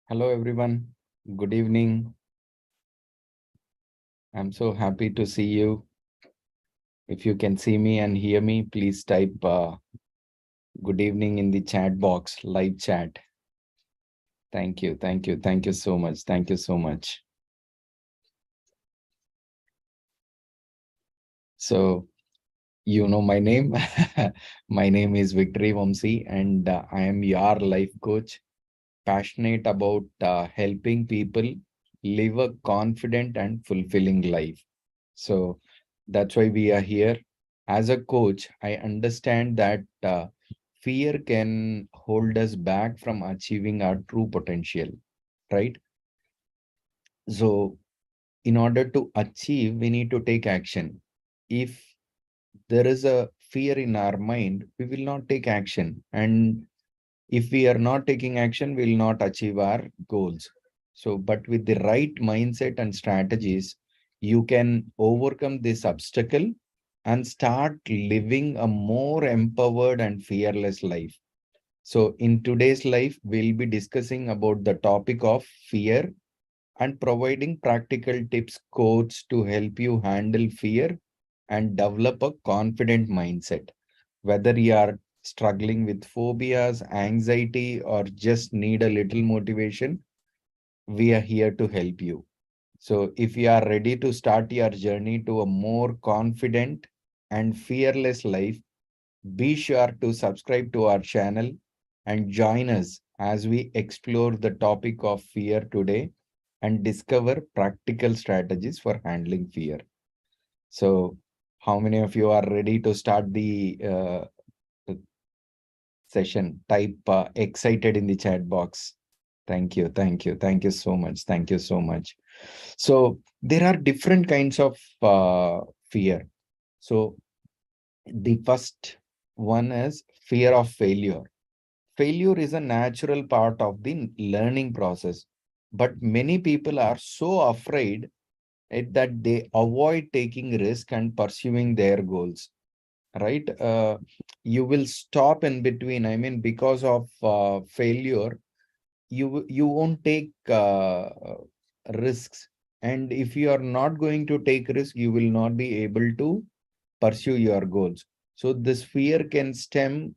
Hello, everyone. Good evening. I'm so happy to see you. If you can see me and hear me, please type good evening in the chat box, live chat. Thank you. Thank you. Thank you so much. Thank you so much. So, you know my name. My name is Victory Vamsi, and I am your life coach, passionate about helping people live a confident and fulfilling life. So that's why we are here. As a coach, I understand that fear can hold us back from achieving our true potential, right? So in order to achieve, we need to take action. If there is a fear in our mind, we will not take action. And if we are not taking action, we will not achieve our goals. So, but with the right mindset and strategies, you can overcome this obstacle and start living a more empowered and fearless life. So, in today's life, we'll be discussing about the topic of fear and providing practical tips, quotes to help you handle fear and develop a confident mindset. Whether you are struggling with phobias, anxiety, or just need a little motivation, we are here to help you. So, if you are ready to start your journey to a more confident and fearless life, be sure to subscribe to our channel and join us as we explore the topic of fear today and discover practical strategies for handling fear. So, how many of you are ready to start the session? Type excited in the chat box. Thank you, thank you, thank you so much, thank you so much. So, there are different kinds of fear. So, the first one is fear of failure. Failure is a natural part of the learning process, but many people are so afraid that they avoid taking risk and pursuing their goals, right? You will stop in between. I mean, because of failure, you won't take risks. And if you are not going to take risk, you will not be able to pursue your goals. So this fear can stem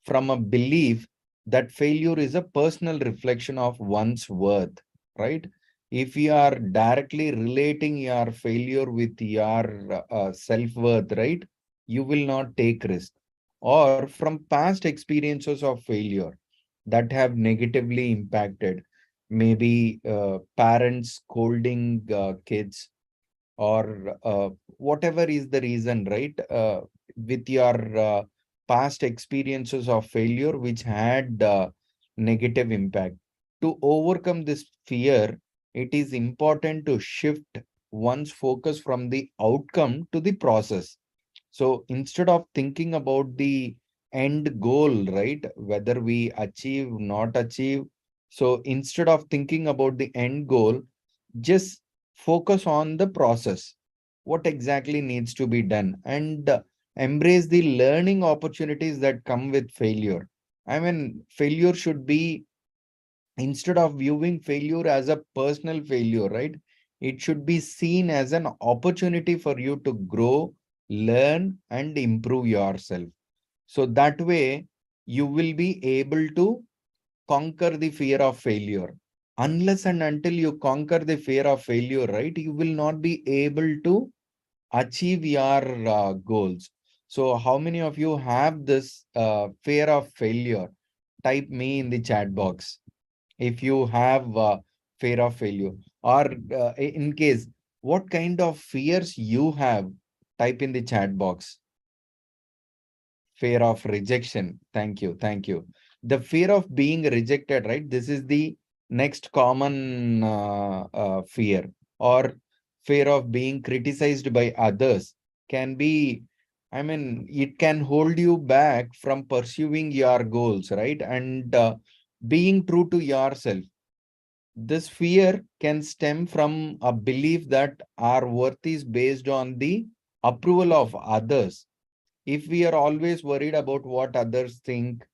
from a belief that failure is a personal reflection of one's worth, right? If you are directly relating your failure with your self-worth, right, you will not take risk. Or from past experiences of failure that have negatively impacted, maybe parents scolding kids, or whatever is the reason, right? With your past experiences of failure which had negative impact. To overcome this fear, it is important to shift one's focus from the outcome to the process. So instead of thinking about the end goal, right, whether we achieve, not achieve, so instead of thinking about the end goal, just focus on the process, what exactly needs to be done, and embrace the learning opportunities that come with failure. I mean, failure should be, instead of viewing failure as a personal failure, right, it should be seen as an opportunity for you to grow, learn, and improve yourself. So that way, you will be able to conquer the fear of failure. Unless and until you conquer the fear of failure, right, you will not be able to achieve your goals. So how many of you have this fear of failure? Type me in the chat box if you have fear of failure, or in case, what kind of fears you have. Type in the chat box. Fear of rejection. Thank you. Thank you. The fear of being rejected, right? This is the next common fear. Or fear of being criticized by others can be, I mean, it can hold you back from pursuing your goals, right? And being true to yourself. This fear can stem from a belief that our worth is based on the approval of others. If we are always worried about what others think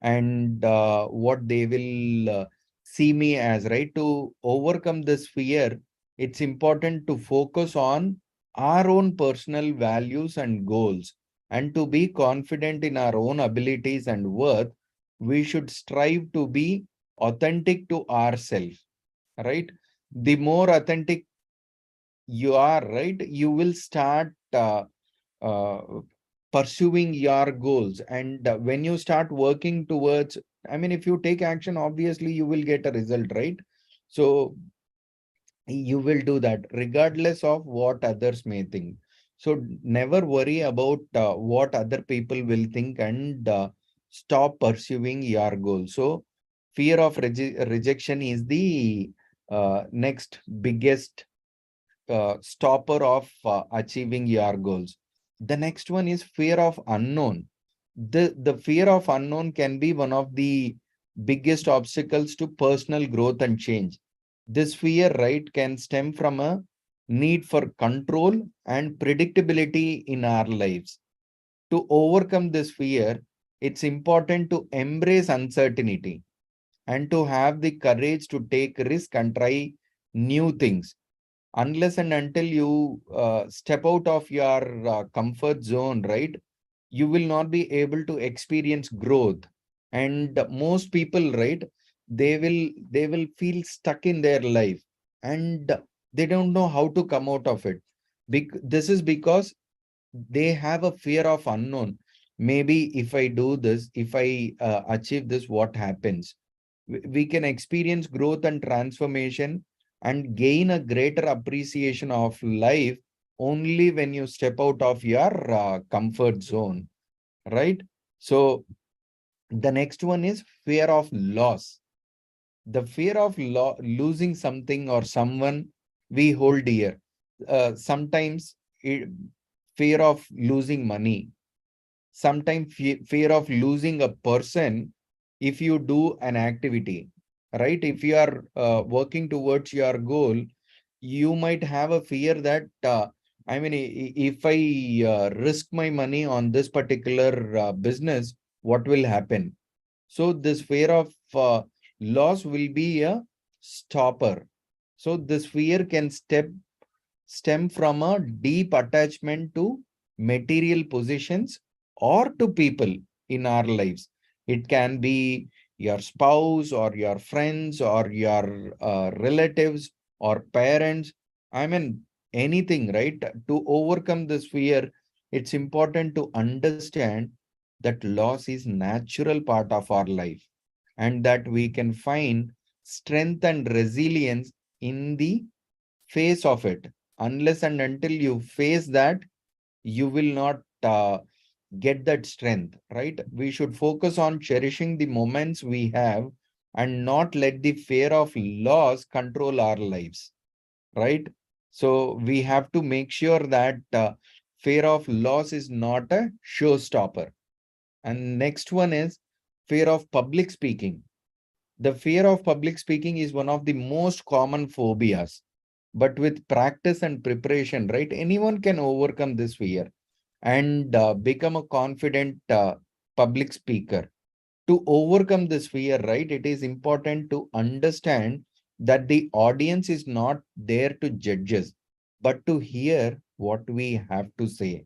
and what they will see me as, right? To overcome this fear, it's important to focus on our own personal values and goals. And to be confident in our own abilities and worth, we should strive to be authentic to ourselves, right? The more authentic you are, right, you will start uh, pursuing your goals. And when you start working towards, I mean, if you take action, obviously you will get a result, right? So you will do that regardless of what others may think. So never worry about what other people will think, and stop pursuing your goal. So fear of rejection is the next biggest stopper of achieving your goals. The next one is fear of unknown. The fear of unknown can be one of the biggest obstacles to personal growth and change. This fear, right, can stem from a need for control and predictability in our lives. To overcome this fear, it's important to embrace uncertainty and to have the courage to take risk and try new things. Unless and until you step out of your comfort zone, right, you will not be able to experience growth. And most people, right, they will feel stuck in their life, and they don't know how to come out of it. This is because they have a fear of unknown. Maybe if I do this, if I achieve this, what happens? We can experience growth and transformation and gain a greater appreciation of life only when you step out of your comfort zone, right? So the next one is fear of loss. The fear of losing something or someone we hold dear. Sometimes fear of losing money, sometimes fear of losing a person if you do an activity, right? If you are working towards your goal, you might have a fear that I mean, if I risk my money on this particular business, what will happen? So this fear of loss will be a stopper. So this fear can stem from a deep attachment to material possessions or to people in our lives. It can be your spouse or your friends or your relatives or parents. I mean, anything, right? To overcome this fear, it's important to understand that loss is natural part of our life, and that we can find strength and resilience in the face of it. Unless and until you face that, you will not get that strength, right? We should focus on cherishing the moments we have and not let the fear of loss control our lives, right? So we have to make sure that fear of loss is not a showstopper. And next one is fear of public speaking. The fear of public speaking is one of the most common phobias, but with practice and preparation, right, anyone can overcome this fear and become a confident public speaker. To overcome this fear, right, it is important to understand that the audience is not there to judge us, but to hear what we have to say.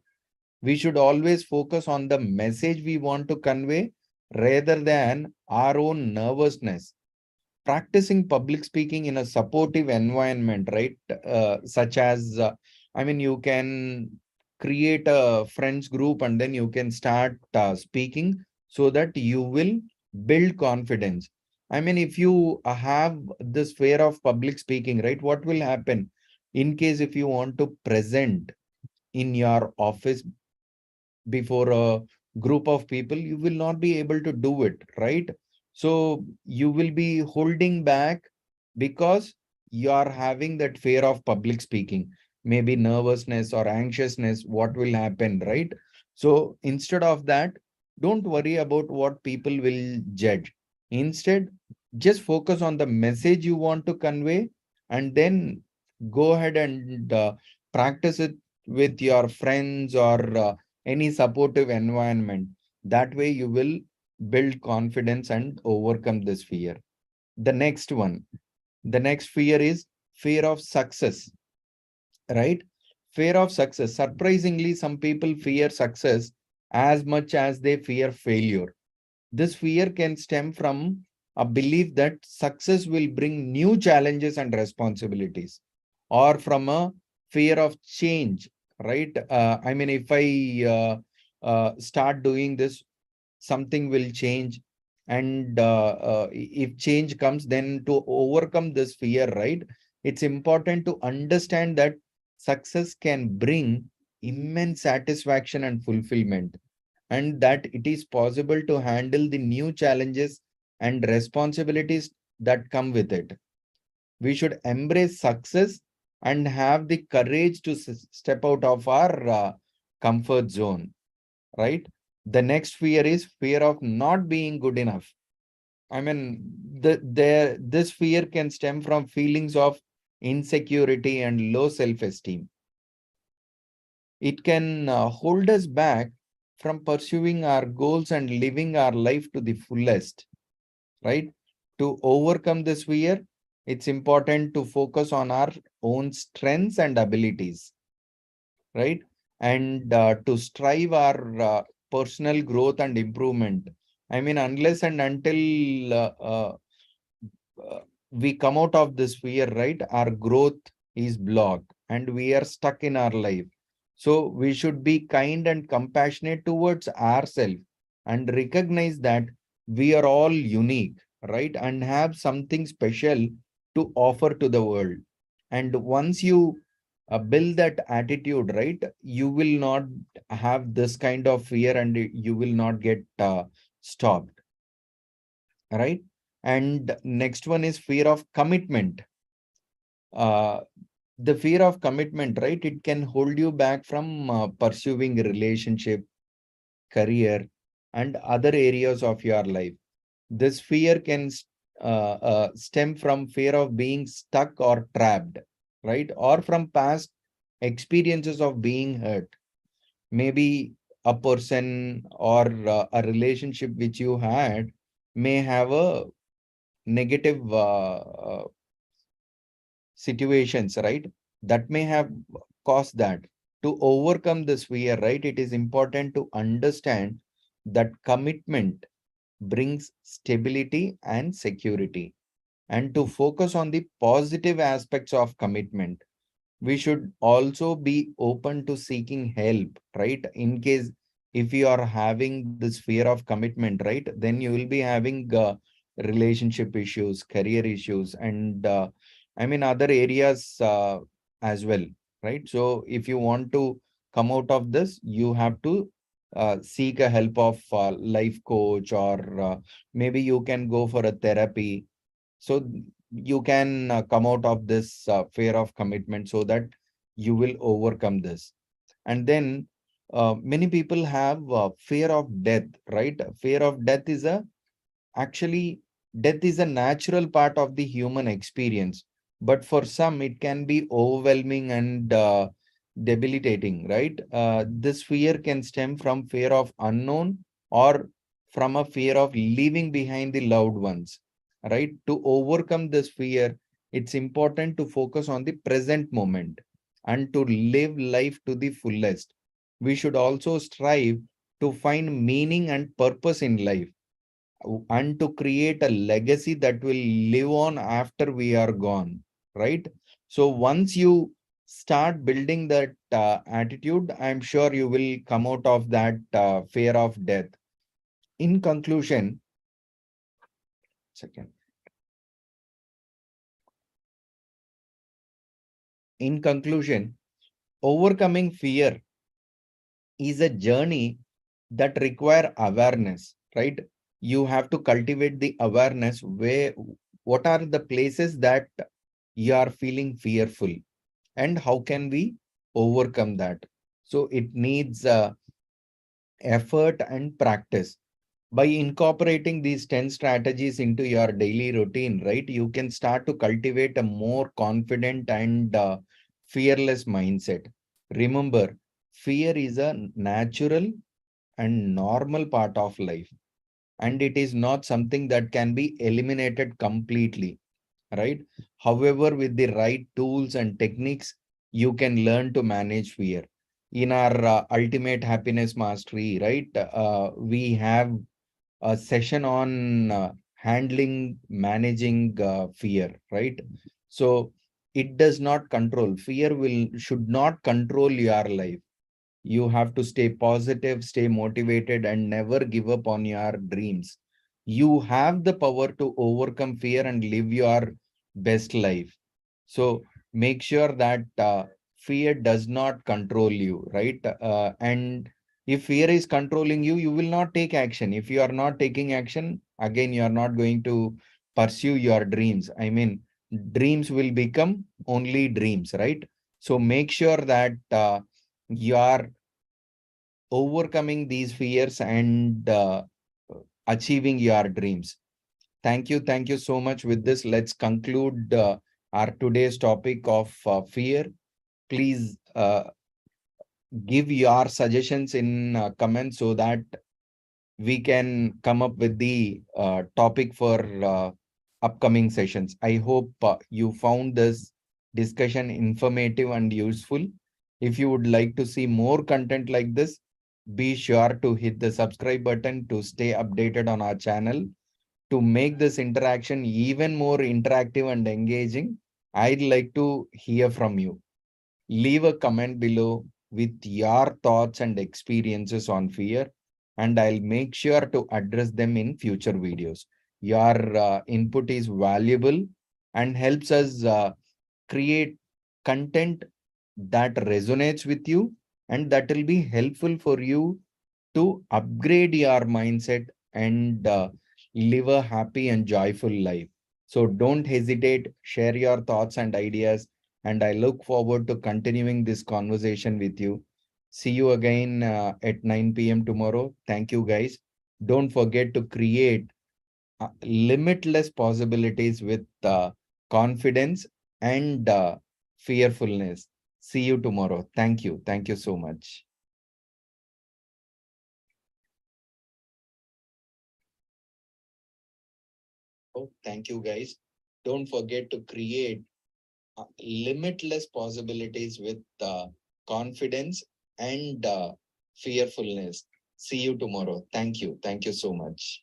We should always focus on the message we want to convey rather than our own nervousness. Practicing public speaking in a supportive environment, right? Such as, I mean, you can create a friends group and then you can start speaking so that you will build confidence. I mean, if you have this fear of public speaking, right, what will happen in case if you want to present in your office before a group of people, you will not be able to do it, right? So you will be holding back because you are having that fear of public speaking, maybe nervousness or anxiousness, what will happen, right? So instead of that, don't worry about what people will judge. Instead, Just focus on the message you want to convey, and then go ahead and practice it with your friends or any supportive environment. That way you will build confidence and overcome this fear. The next one, the next fear is fear of success, right? Fear of success. Surprisingly, some people fear success as much as they fear failure. This fear can stem from a belief that success will bring new challenges and responsibilities, or from a fear of change, right? I mean, if I start doing this, something will change. And if change comes, then to overcome this fear, right? It's important to understand that success can bring immense satisfaction and fulfillment, and that it is possible to handle the new challenges and responsibilities that come with it. We should embrace success and have the courage to step out of our comfort zone, right? The next fear is fear of not being good enough. I mean, this fear can stem from feelings of insecurity and low self-esteem. It can hold us back from pursuing our goals and living our life to the fullest, right? To overcome this fear, it's important to focus on our own strengths and abilities, right? And to strive our personal growth and improvement. I mean, unless and until uh, we come out of this fear, right, our growth is blocked and we are stuck in our life. So we should be kind and compassionate towards ourselves and recognize that we are all unique, right, and have something special to offer to the world. And once you build that attitude, right, you will not have this kind of fear and you will not get stopped, right? And next one is fear of commitment. Uh, the fear of commitment, right? It can hold you back from pursuing a relationship, career, and other areas of your life. This fear can stem from fear of being stuck or trapped, right? Or from past experiences of being hurt. Maybe a person or a relationship which you had may have a negative situations, right? That may have caused that. To overcome this fear, right, it is important to understand that commitment brings stability and security, and to focus on the positive aspects of commitment. We should also be open to seeking help, right? In case if you are having this fear of commitment, right, then you will be having relationship issues, career issues, and I mean other areas as well, right? So if you want to come out of this, you have to seek a help of life coach, or maybe you can go for a therapy, so you can come out of this fear of commitment, so that you will overcome this. And then many people have fear of death, right? Fear of death is a actually, death is a natural part of the human experience, but for some it can be overwhelming and debilitating, right? This fear can stem from fear of unknown, or from a fear of leaving behind the loved ones, right? To overcome this fear, it's important to focus on the present moment and to live life to the fullest. We should also strive to find meaning and purpose in life, and to create a legacy that will live on after we are gone, right? So once you start building that attitude, I'm sure you will come out of that fear of death. In conclusion, second, in conclusion, overcoming fear is a journey that require awareness, right? You have to cultivate the awareness where, what are the places that you are feeling fearful, and how can we overcome that. So it needs effort and practice. By incorporating these 10 strategies into your daily routine, right, you can start to cultivate a more confident and fearless mindset. Remember, fear is a natural and normal part of life, and it is not something that can be eliminated completely, right? However, with the right tools and techniques, you can learn to manage fear. In our ultimate happiness mastery, right, we have a session on handling, managing fear, right? So it does not control. Fear should not control your life. You have to stay positive, stay motivated, and never give up on your dreams. You have the power to overcome fear and live your best life. So make sure that fear does not control you, right? And if fear is controlling you, you will not take action. If you are not taking action, again, you are not going to pursue your dreams. I mean, dreams will become only dreams, right? So make sure that you are overcoming these fears and achieving your dreams. Thank you. Thank you so much. With this, let's conclude our today's topic of fear. Please give your suggestions in comments so that we can come up with the topic for upcoming sessions. I hope you found this discussion informative and useful. If you would like to see more content like this, be sure to hit the subscribe button to stay updated on our channel. To make this interaction even more interactive and engaging, I'd like to hear from you. Leave a comment below with your thoughts and experiences on fear, and I'll make sure to address them in future videos. Your input is valuable and helps us create content that resonates with you, and that will be helpful for you to upgrade your mindset and live a happy and joyful life. So don't hesitate, share your thoughts and ideas, and I look forward to continuing this conversation with you. See you again at 9 p.m. tomorrow. Thank you, guys. Don't forget to create limitless possibilities with confidence and fearfulness. See you tomorrow. Thank you. Thank you so much. Oh, thank you, guys. Don't forget to create limitless possibilities with confidence and fearfulness. See you tomorrow. Thank you. Thank you so much.